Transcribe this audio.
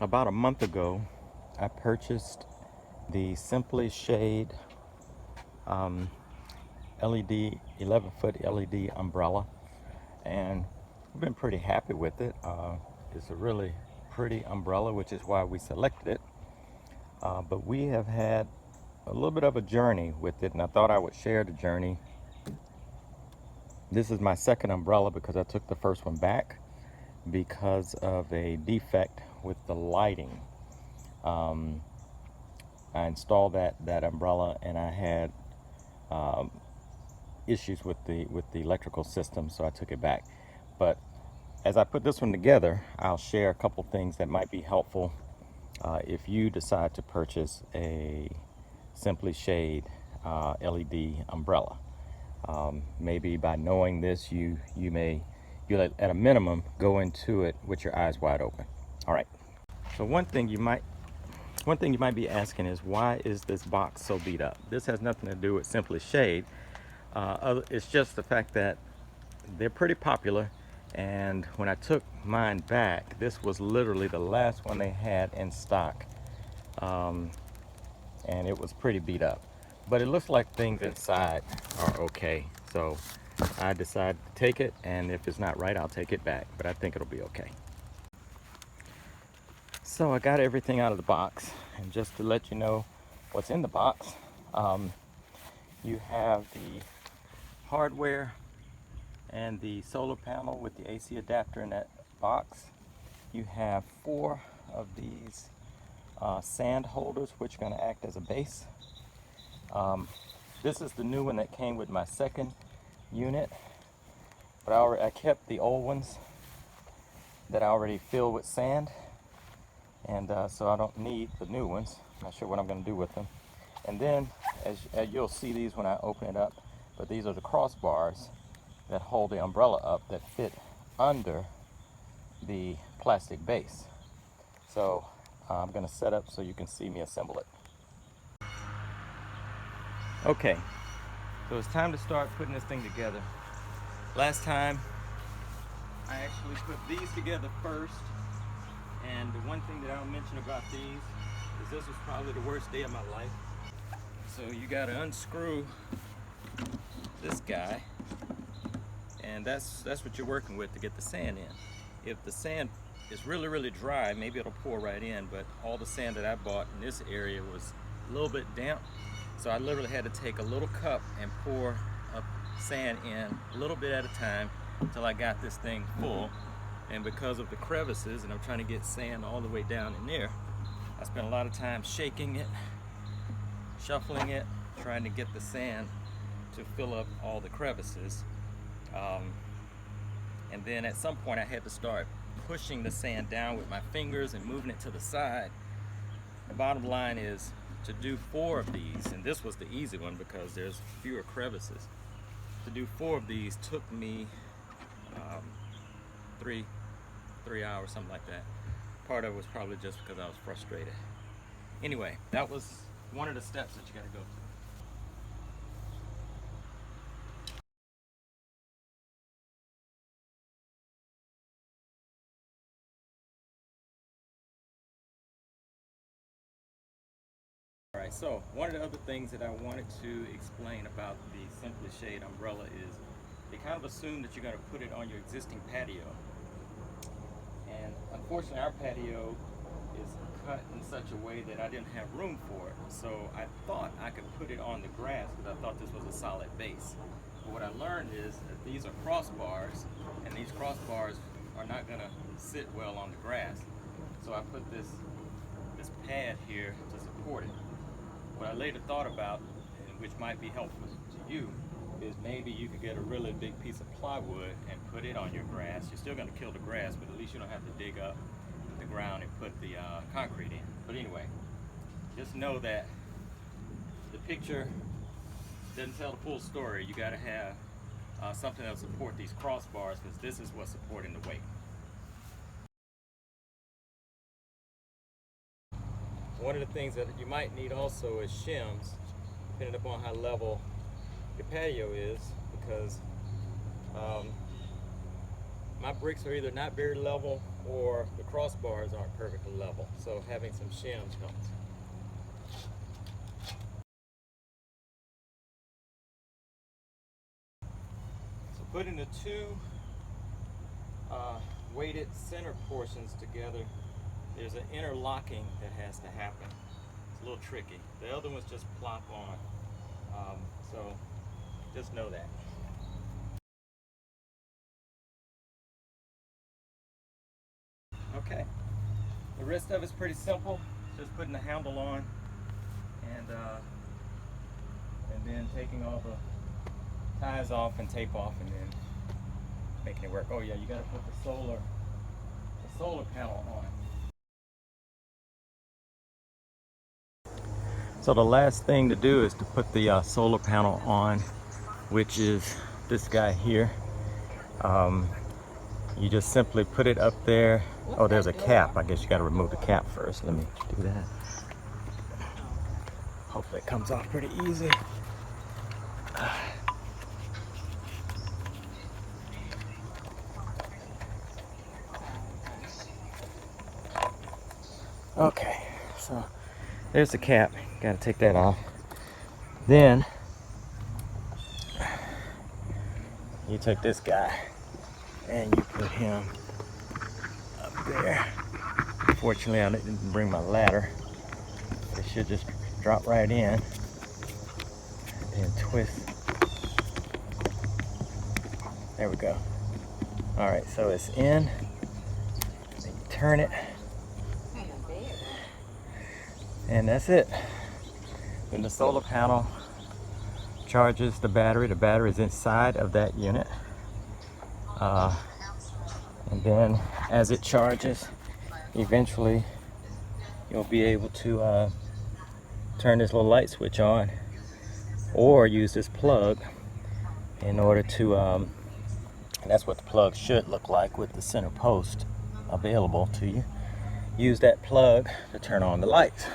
About a month ago, I purchased the SimplyShade LED 11-foot LED umbrella, and we've been pretty happy with it. It's a really pretty umbrella, which is why we selected it. But we have had a little bit of a journey with it, and I thought I would share the journey. This is my second umbrella because I took the first one back because of a defect with the lighting. I installed that umbrella, and I had issues with the electrical system, so I took it back. But as I put this one together, I'll share a couple things that might be helpful if you decide to purchase a SimplyShade LED umbrella. Maybe by knowing this, you'll at a minimum go into it with your eyes wide open. All right. So one thing you might be asking is, why is this box so beat up? This has nothing to do with SimplyShade. It's just the fact that they're pretty popular, and when I took mine back, this was literally the last one they had in stock, and it was pretty beat up. But it looks like things inside are okay, so I decided to take it, and if it's not right, I'll take it back, but I think it'll be okay. So I got everything out of the box, and just to let you know what's in the box, you have the hardware and the solar panel with the AC adapter in that box. You have 4 of these sand holders, which are going to act as a base. This is the new one that came with my second unit, but I kept the old ones that I already filled with sand, and so I don't need the new ones. I'm not sure what I'm going to do with them. And then, as you'll see these when I open it up, but these are the crossbars that hold the umbrella up that fit under the plastic base. So I'm going to set up so you can see me assemble it. Okay, so it's time to start putting this thing together. Last time I actually put these together first, and the one thing that I'll mention about these is this was probably the worst day of my life. So you got to unscrew this guy, and that's what you're working with to get the sand in. If the sand is really dry, maybe it'll pour right in, but all the sand that I bought in this area was a little bit damp, so I literally had to take a little cup and pour up sand in a little bit at a time until I got this thing full. And because of the crevices, and I'm trying to get sand all the way down in there, I spent a lot of time shaking it, shuffling it, trying to get the sand to fill up all the crevices. And then at some point I had to start pushing the sand down with my fingers and moving it to the side. The bottom line is to do 4 of these, and this was the easy one because there's fewer crevices. To do 4 of these took me 3 hours, something like that. Part of it was probably just because I was frustrated. Anyway, that was one of the steps that you got to go through. Alright, so one of the other things that I wanted to explain about the SimplyShade umbrella is they kind of assume that you're going to put it on your existing patio. And unfortunately our patio is cut in such a way that I didn't have room for it. So I thought I could put it on the grass because I thought this was a solid base. But what I learned is that these are crossbars, and these crossbars are not going to sit well on the grass. So I put this pad here to support it. What I later thought about, and which might be helpful to you, is maybe you could get a really big piece of plywood and put it on your grass. You're still going to kill the grass, but at least you don't have to dig up the ground and put the concrete in. But anyway, just know that the picture doesn't tell the full story. You got to have something that'll support these crossbars, because this is what's supporting the weight. One of the things that you might need also is shims, depending upon how level your patio is, because my bricks are either not very level or the crossbars aren't perfectly level. So having some shims helps. So putting the two weighted center portions together, there's an interlocking that has to happen. It's a little tricky. The other ones just plop on. So just know that. Okay, the rest of it's pretty simple. Just putting the handle on and then taking all the ties off and tape off and then making it work. Oh yeah, you gotta put the solar panel on. So the last thing to do is to put the solar panel on, which is this guy here. You just simply put it up there. Oh, there's a cap. I guess you got to remove the cap first. Let me do that. Hopefully it comes off pretty easy. Okay, so there's the cap. Got to take that off. Then you take this guy and you put him up there. Fortunately, I didn't bring my ladder. It should just drop right in and twist. There we go. All right, so it's in. Then you turn it, and that's it. Then the solar panel charges the battery. The battery is inside of that unit. And then as it charges, eventually you'll be able to turn this little light switch on or use this plug in order to, and that's what the plug should look like with the center post available to you. Use that plug to turn on the lights.